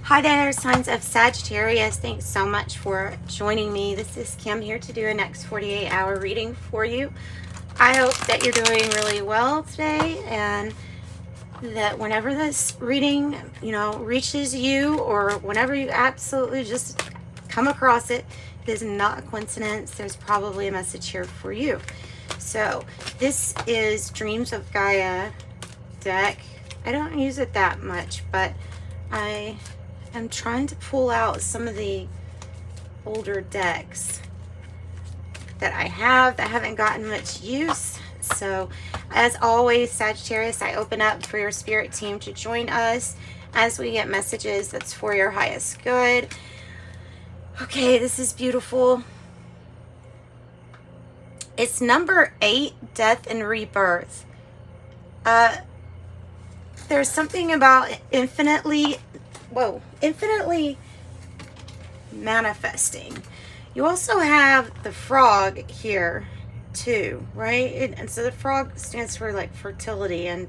Hi there, signs of Sagittarius. Thanks so much for joining me. This is Kim here to do a next 48-hour reading for you. I hope that you're doing really well today and that whenever this reading, reaches you, or whenever you absolutely just come across it, it is not a coincidence. There's probably a message here for you. So this is Dreams of Gaia deck. I don't use it that much, but I'm trying to pull out some of the older decks that I have that haven't gotten much use. So as always, Sagittarius, I open up for your spirit team to join us as we get messages that's for your highest good. Okay, this is beautiful. It's number 8, Death and Rebirth. There's something about infinitely manifesting. You also have the frog here too, right? And so the frog stands for like fertility, and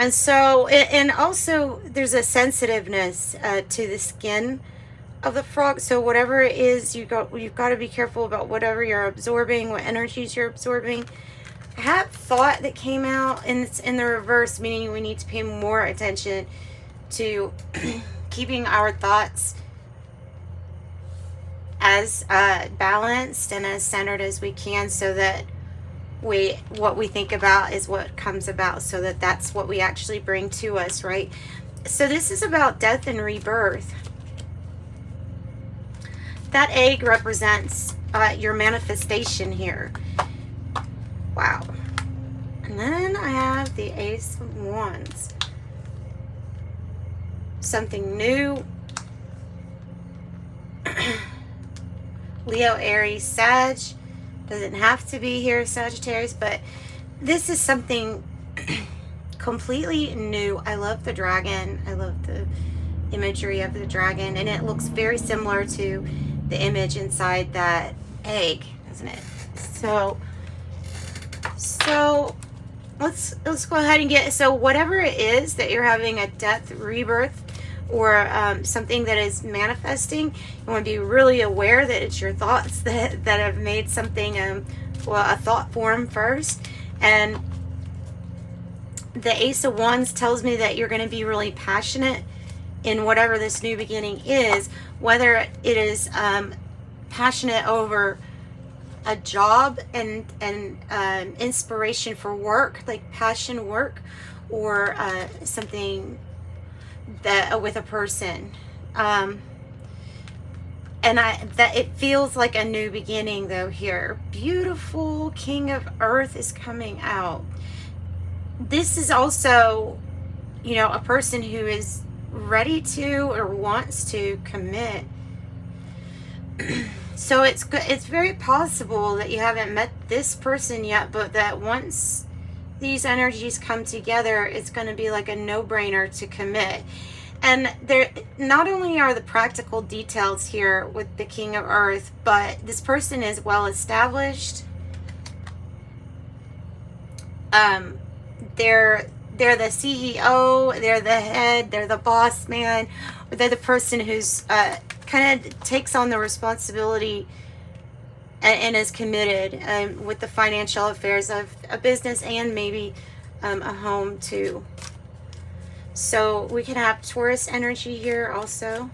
so and also there's a sensitiveness to the skin of the frog. So whatever it is, you've got to be careful about whatever you're absorbing, what energies you're absorbing. I have thought that came out, and it's in the reverse, meaning we need to pay more attention to keeping our thoughts as balanced and as centered as we can, so that what we think about is what comes about, so that that's what we actually bring to us, right? So this is about death and rebirth. That egg represents your manifestation here. Wow. And then I have the Ace of Wands. Something new. Leo, Aries, Sag. Doesn't have to be here, Sagittarius, but this is something completely new. I love the dragon. I love the imagery of the dragon, and it looks very similar to the image inside that egg, doesn't it? So let's go ahead and get, so whatever it is that you're having a death, rebirth, or something that is manifesting, you want to be really aware that it's your thoughts that have made something a thought form first. And the Ace of Wands tells me that you're going to be really passionate in whatever this new beginning is, whether it is passionate over a job and inspiration for work, like passion work, or something that with a person, and that it feels like a new beginning though here. Beautiful King of Earth is coming out. This is also, a person who is ready to or wants to commit. So it's very possible that you haven't met this person yet, but that once these energies come together, it's going to be like a no-brainer to commit. And there, not only are the practical details here with the King of Earth, but this person is well established. They're the CEO, they're the head, they're the boss man, or they're the person who's kind of takes on the responsibility and is committed with the financial affairs of a business and maybe a home too. So we can have Taurus energy here also.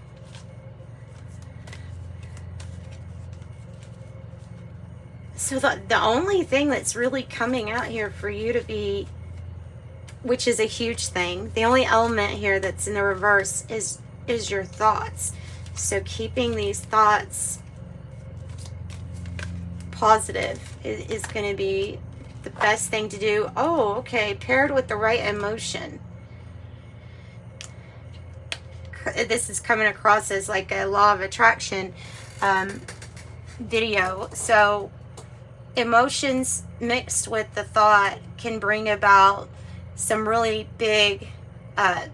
So the only thing that's really coming out here for you to be, which is a huge thing, the only element here that's in the reverse is your thoughts. So keeping these thoughts positive is going to be the best thing to do. Oh, okay, paired with the right emotion. This is coming across as like a law of attraction video. So emotions mixed with the thought can bring about some really big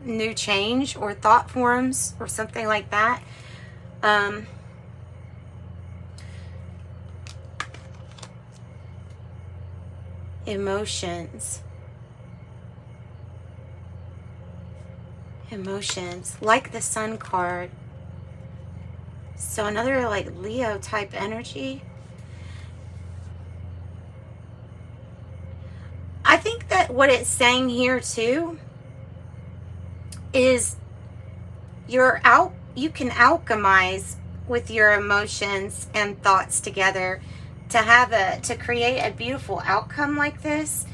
new change or thought forms or something like that. Emotions. emotions, like the Sun card. So another like Leo type energy. I think that what it's saying here too is you can alchemize with your emotions and thoughts together to create a beautiful outcome like this.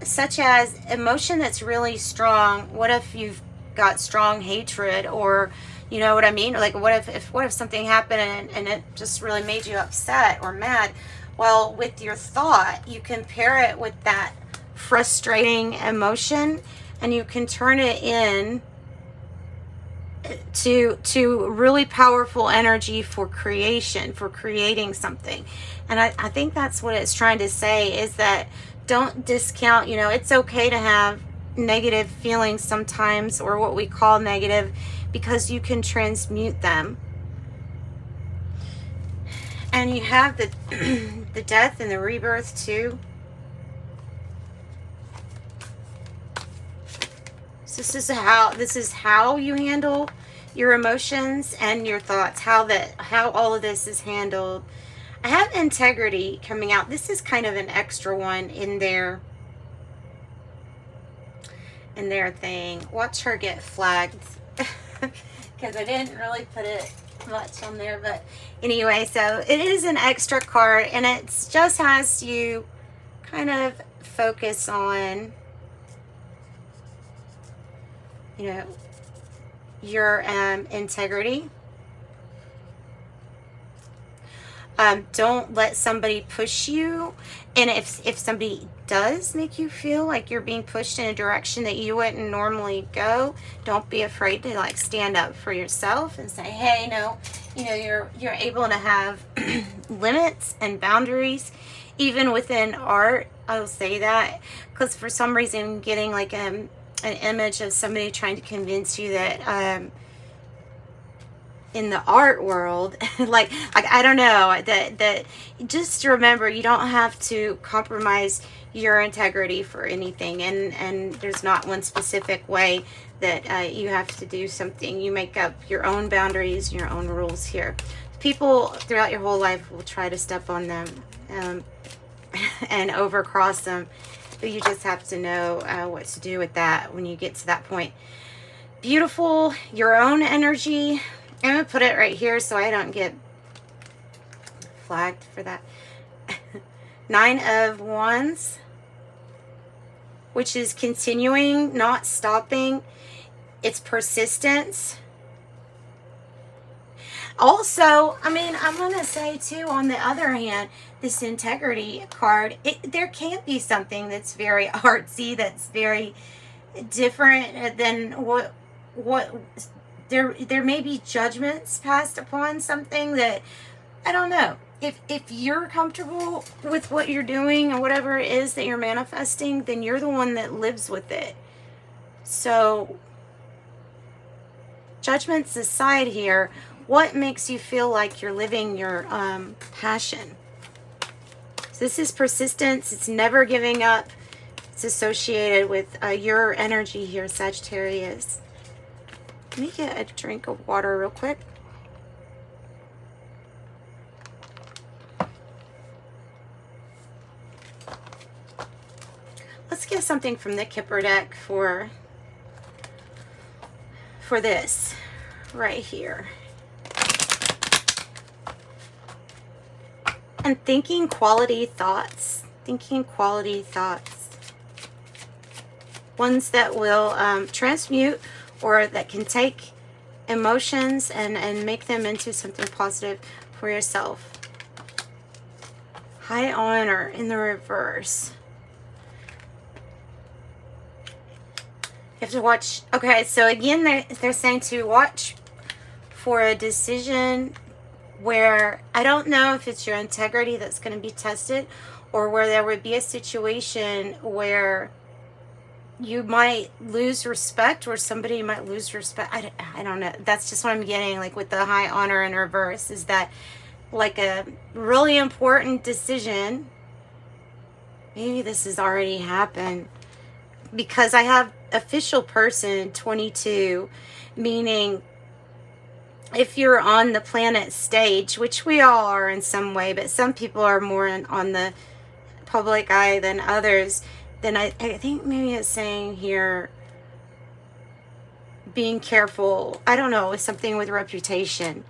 Such as emotion that's really strong. What if you've got strong hatred, or you know what I mean? Like what if something happened and it just really made you upset or mad? Well, with your thought, you can pair it with that frustrating emotion, and you can turn it in to really powerful energy for creation, for creating something. And I think that's what it's trying to say, is that don't discount, you know, it's okay to have negative feelings sometimes, or what we call negative, because you can transmute them. And you have the the death and the rebirth too. So this is how you handle your emotions and your thoughts, how all of this is handled. I have integrity coming out. This is kind of an extra one in their thing. Watch her get flagged because I didn't really put it much on there, but anyway, so it is an extra card, and it just has you kind of focus on, you know, your integrity. Don't let somebody push you, and if somebody does make you feel like you're being pushed in a direction that you wouldn't normally go, don't be afraid to like stand up for yourself and say, hey, no, you know, you're able to have limits and boundaries even within art. I'll say that because for some reason I'm getting like an image of somebody trying to convince you that in the art world, like I don't know, that just remember, you don't have to compromise your integrity for anything, and there's not one specific way that you have to do something. You make up your own boundaries, your own rules here. People throughout your whole life will try to step on them and overcross them, but you just have to know what to do with that when you get to that point. Beautiful, your own energy. I'm going to put it right here so I don't get flagged for that. 9 of Wands, which is continuing, not stopping. It's persistence. Also, I mean, I'm going to say too, on the other hand, this integrity card, there can't be something that's very artsy, that's very different than what there may be judgments passed upon something that, I don't know. If you're comfortable with what you're doing or whatever it is that you're manifesting, then you're the one that lives with it. So, judgments aside here, what makes you feel like you're living your passion? So this is persistence. It's never giving up. It's associated with your energy here, Sagittarius. Let me get a drink of water real quick. Let's get something from the Kipper deck for this right here. And thinking quality thoughts. Thinking quality thoughts. Ones that will transmute, or that can take emotions and make them into something positive for yourself. High honor in the reverse. You have to watch. Okay, so again, they're saying to watch for a decision where, I don't know if it's your integrity that's going to be tested, or where there would be a situation where you might lose respect, or somebody might lose respect. I don't know. That's just what I'm getting, like with the high honor in reverse, is that like a really important decision. Maybe this has already happened, because I have official person 22, meaning if you're on the planet stage, which we all are in some way, but some people are more on the public eye than others, then I think maybe it's saying here, being careful. I don't know, it's something with reputation.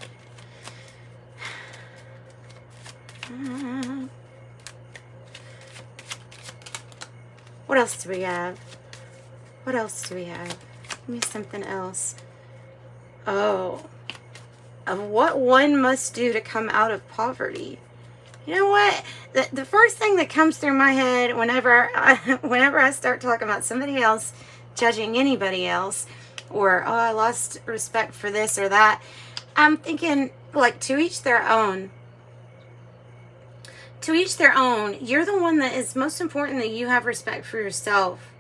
What else do we have? What else do we have? Give me something else. Oh, of what one must do to come out of poverty. You know what? The first thing that comes through my head whenever I start talking about somebody else judging anybody else, or, oh, I lost respect for this or that, I'm thinking, like, to each their own. To each their own. You're the one that is most important, that you have respect for yourself.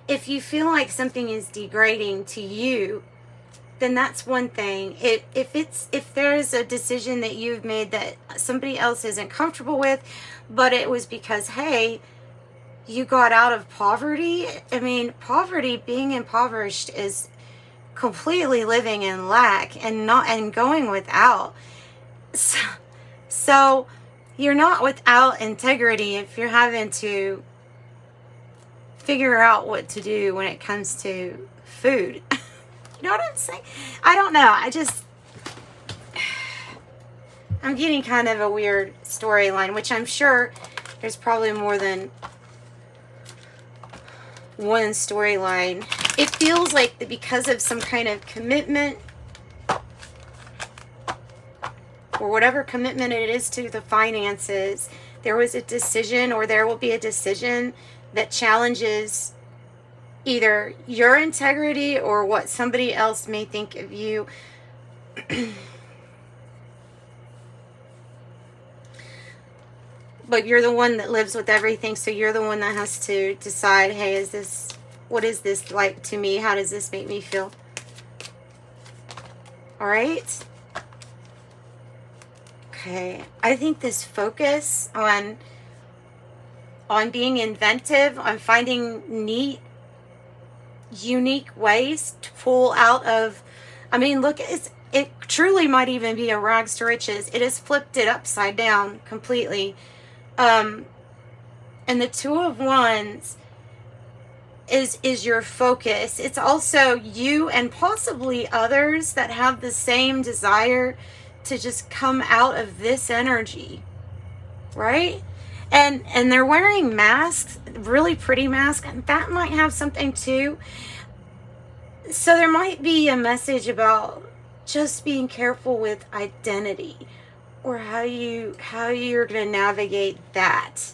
If you feel like something is degrading to you, then that's one thing. If there's a decision that you've made that somebody else isn't comfortable with, but it was because, hey, you got out of poverty. I mean, poverty, being impoverished, is completely living in lack and going without. So you're not without integrity if you're having to figure out what to do when it comes to food. You know what I'm saying? I don't know. I'm getting kind of a weird storyline, which I'm sure there's probably more than one storyline. It feels like that because of some kind of commitment, or whatever commitment it is to the finances, there was a decision, or there will be a decision that challenges either your integrity or what somebody else may think of you. But you're the one that lives with everything, so you're the one that has to decide, hey, what is this like to me? How does this make me feel? All right? Okay. I think this focus on being inventive, on finding neat, unique ways to pull out of, I mean, look, it truly might even be a rags to riches. It has flipped it upside down completely. And the Two of Wands is your focus. It's also you and possibly others that have the same desire to just come out of this energy, right? And they're wearing masks, really pretty masks, and that might have something too. So there might be a message about just being careful with identity, or how you're going to navigate that.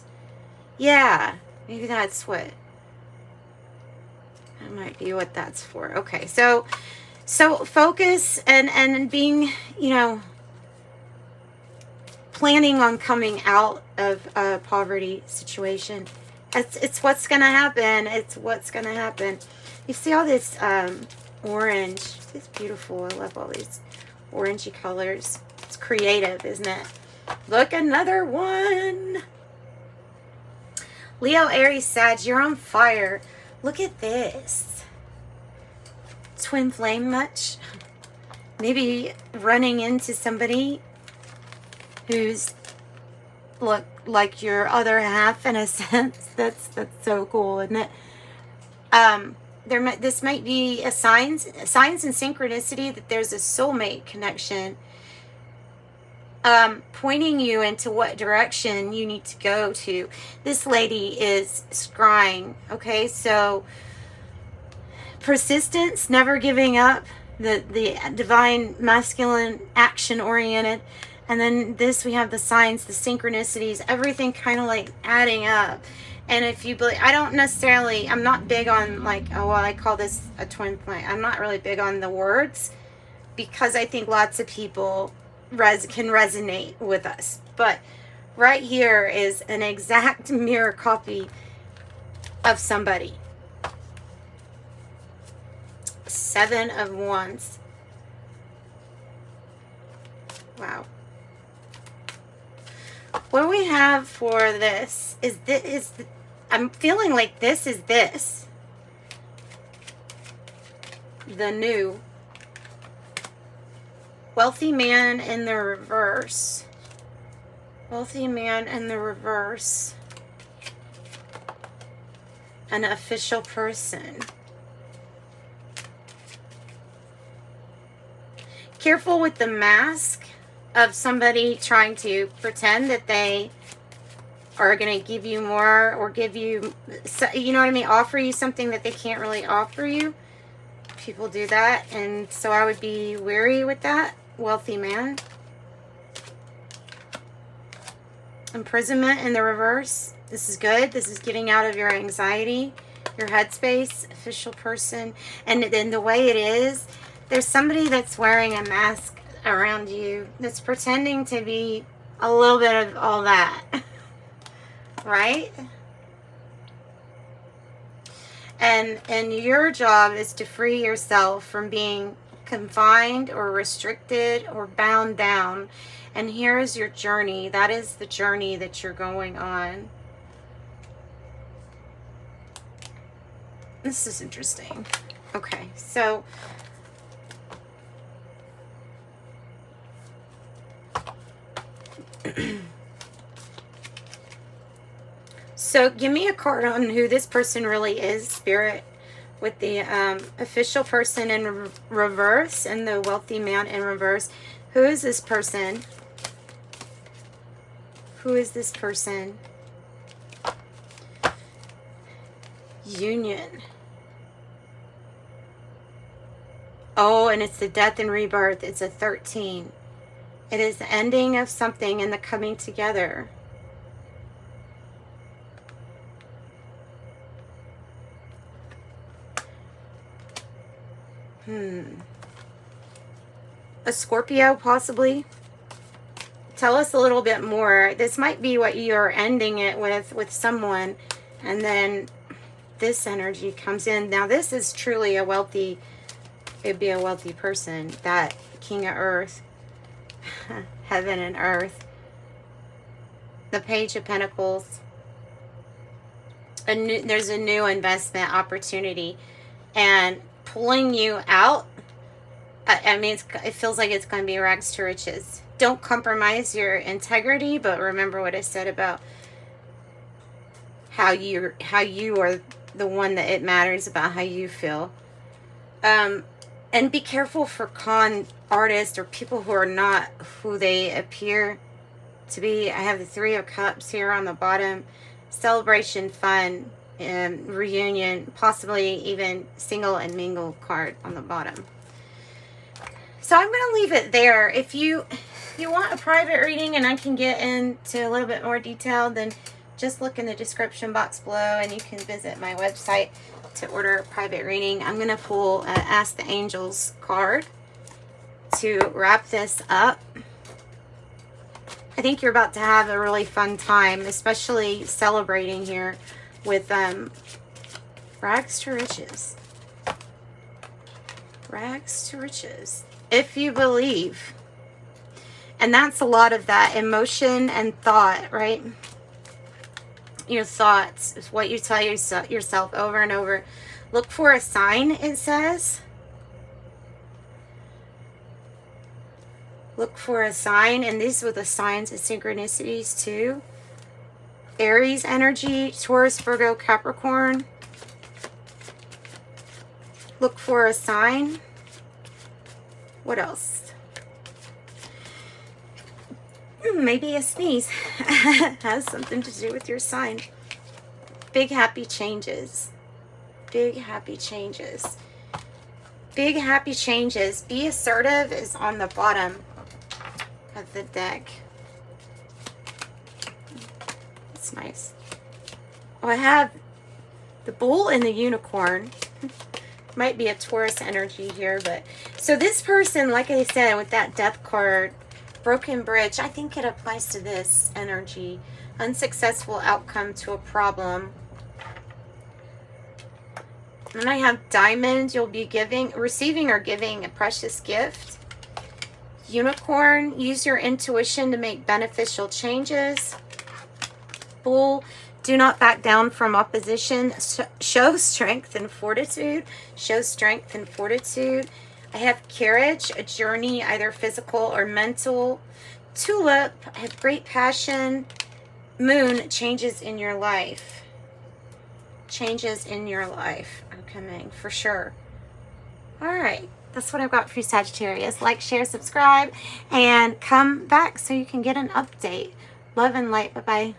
Yeah, maybe that's what, that might be what that's for. Okay, so focus and being, planning on coming out of a poverty situation. It's what's going to happen. It's what's going to happen. You see all this orange. It's beautiful. I love all these orangey colors. It's creative, isn't it? Look, another one. Leo, Aries, Sag, you're on fire. Look at this. Twin flame much? Maybe running into somebody who's look like your other half in a sense. That's so cool, isn't it? This might be a signs and synchronicity that there's a soulmate connection, pointing you into what direction you need to go to. This lady is scrying. Okay, so persistence, never giving up, the divine masculine, action oriented. And then this, we have the signs, the synchronicities, everything kind of like adding up. And if you believe, I'm not big on like, oh, well, I call this a twin flame. I'm not really big on the words, because I think lots of people can resonate with us. But right here is an exact mirror copy of somebody. Seven of Wands. Wow. What we have for this is I'm feeling like this is this. the new. Wealthy man in the reverse. Wealthy man in the reverse. An official person. Careful with the mask of somebody trying to pretend that they are going to give you more or give you, you know what I mean, offer you something that they can't really offer you. People do that, and so I would be wary with that. Wealthy man. Imprisonment in the reverse. This is good. This is getting out of your anxiety, your headspace. Official person. And then the way it is, there's somebody that's wearing a mask around you that's pretending to be a little bit of all that. Right? And your job is to free yourself from being confined or restricted or bound down. And here is your journey. That is the journey that you're going on. This is interesting. Okay, so so give me a card on who this person really is, Spirit, with the official person in reverse and the wealthy man in reverse. Who is this person? Who is this person? Union. Oh, and it's the death and rebirth. It's a 13. It is the ending of something and the coming together. A Scorpio, possibly. Tell us a little bit more. This might be what you're ending it with someone, and then this energy comes in. Now, this is truly a wealthy, it'd be a wealthy person. That King of Earth, heaven and earth. The Page of Pentacles. There's a new investment opportunity, and pulling you out. I mean, it feels like it's going to be rags to riches. Don't compromise your integrity, but remember what I said about how you are the one that it matters about how you feel. And be careful for con artists or people who are not who they appear to be. I have the Three of Cups here on the bottom. Celebration, fun, and reunion, possibly even single and mingle card on the bottom. So I'm going to leave it there. If you want a private reading and I can get into a little bit more detail, then just look in the description box below and you can visit my website to order a private reading. I'm going to pull Ask the Angels card to wrap this up. I think you're about to have a really fun time, especially celebrating here with rags to riches. Rags to riches. If you believe. And that's a lot of that emotion and thought, right? Your thoughts is what you tell yourself over and over. Look for a sign, it says. Look for a sign. And these were the signs of synchronicities too. Aries energy, Taurus, Virgo, Capricorn. Look for a sign. What else? Maybe a sneeze has something to do with your sign. Big happy changes. Big happy changes. Big happy changes. Be assertive is on the bottom of the deck. That's nice. Oh, I have the Bull and the Unicorn. Might be a Taurus energy here, but so this person, like I said, with that Death card, broken bridge, I think it applies to this energy. Unsuccessful outcome to a problem. And I have Diamond. You'll be receiving or giving a precious gift. Unicorn, use your intuition to make beneficial changes. Bull, Do not back down from opposition. Show strength and fortitude. Show strength and fortitude. I have courage, a journey, either physical or mental. Tulip, I have great passion. Moon, changes in your life. Changes in your life are coming for sure. All right. That's what I've got for you, Sagittarius. Like, share, subscribe, and come back so you can get an update. Love and light. Bye-bye.